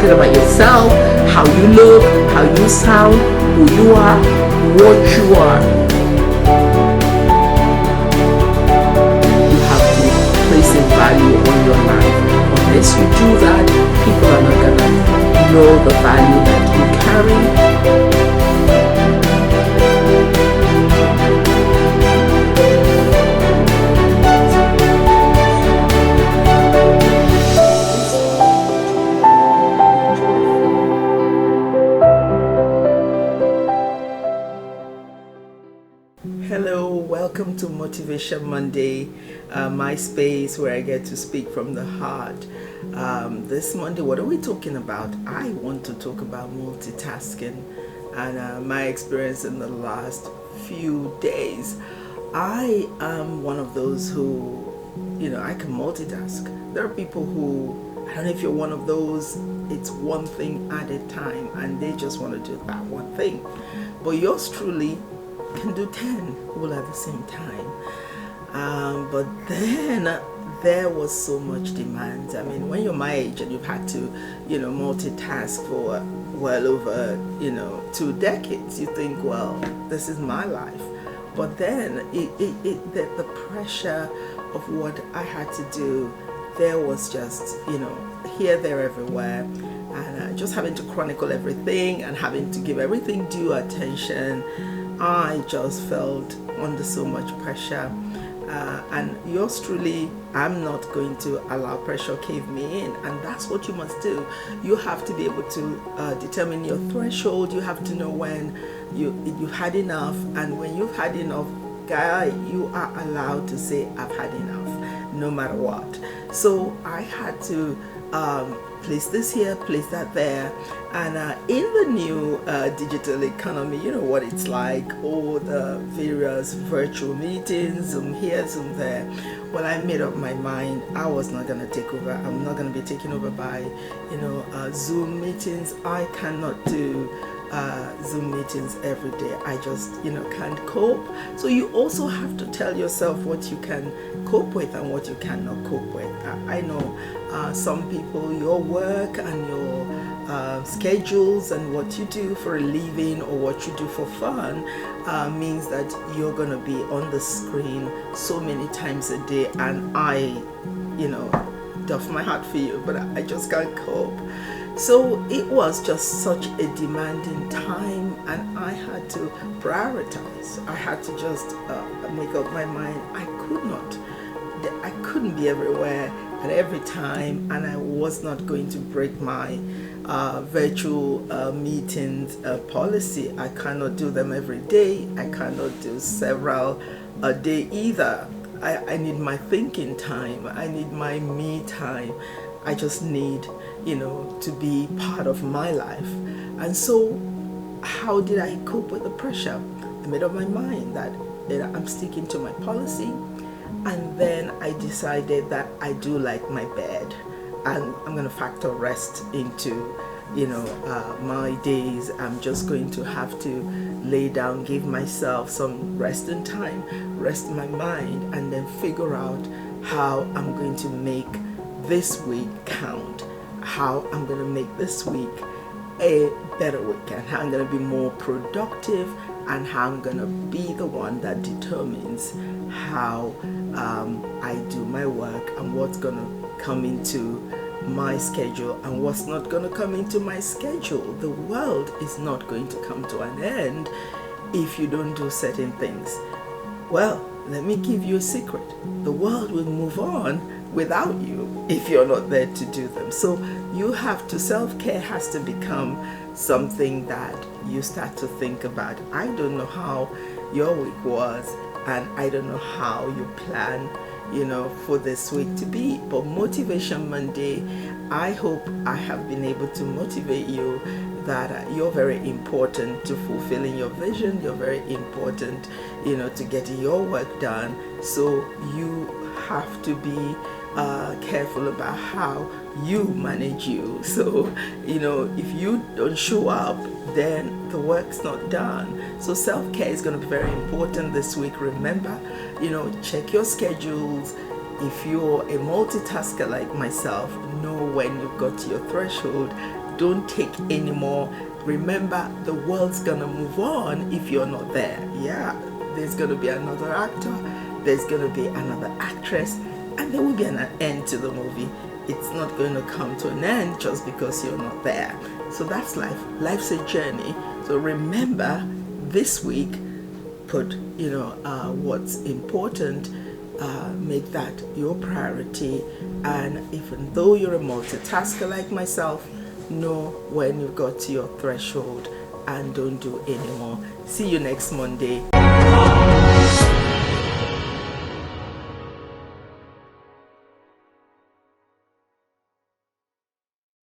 excited about yourself, how you look, how you sound, who you are, what you are. You have to place a value on your life. Unless you do that, people are not gonna know the value that you carry. Hello, welcome to Motivation Monday, my space where I get to speak from the heart. This Monday, what are we talking about? I want to talk about multitasking and my experience in the last few days. I am one of those who, I can multitask. There are people who, I don't know if you're one of those, it's one thing at a time and they just want to do that one thing. But yours truly can do 10 all at the same time. But then there was so much demand. I mean, when you're my age and you've had to, multitask for well over, 2 decades, you think, well, this is my life. But then the pressure of what I had to do, there was just, here, there, everywhere. And just having to chronicle everything and having to give everything due attention. I just felt under so much pressure, and yours truly, I'm not going to allow pressure cave me in, and that's what you must do. You have to be able to determine your threshold. You have to know when you've had enough, and when you've had enough, guy, you are allowed to say, I've had enough, no matter what. So I had to place this here, place that there, and in the new digital economy, you know what it's like, all the various virtual meetings, Zoom here, Zoom there. Well, I made up my mind I was not going to take over. I'm not going to be taken over by, Zoom meetings. I cannot do Zoom meetings every day. I just, can't cope. So you also have to tell yourself what you can cope with and what you cannot cope with. I know some people, your work and your schedules and what you do for a living or what you do for fun means that you're going to be on the screen so many times a day, and I, doff my heart for you, but I just can't cope. So it was just such a demanding time, and I had to prioritize. I had to just make up my mind. I couldn't be everywhere at every time, and I was not going to break my virtual meetings policy. I cannot do them every day. I cannot do several a day either. I need my thinking time. I need my me time. I just need, to be part of my life. And so how did I cope with the pressure? I made up my mind that I'm sticking to my policy. And then I decided that I do like my bed, and I'm going to factor rest into, my days. I'm just going to have to lay down, give myself some resting time, rest my mind, and then figure out how I'm going to make this week count, how I'm going to make this week a better weekend, how I'm going to be more productive, and how I'm going to be the one that determines how I do my work and what's going to come into my schedule and what's not going to come into my schedule. The world is not going to come to an end if you don't do certain things. Well, let me give you a secret. The world will move on without you if you're not there to do them. So you have to, self-care has to become something that you start to think about. I don't know how your week was, and I don't know how you plan, for this week to be, but Motivation Monday, I hope I have been able to motivate you that you're very important to fulfilling your vision. You're very important, to getting your work done. So you have to be careful about how you manage you. So, if you don't show up, then the work's not done. So self-care is going to be very important this week. Remember, check your schedules. If you're a multitasker like myself, know when you've got to your threshold, Don't take anymore. Remember, the world's gonna move on if you're not there. Yeah, there's gonna be another actor, there's gonna be another actress, and there will be an end to the movie. It's not going to come to an end just because you're not there. So that's life. Life's a journey. So remember, this week, put what's important. Make that your priority. And even though you're a multitasker like myself, know when you've got to your threshold and don't do anymore. See you next Monday.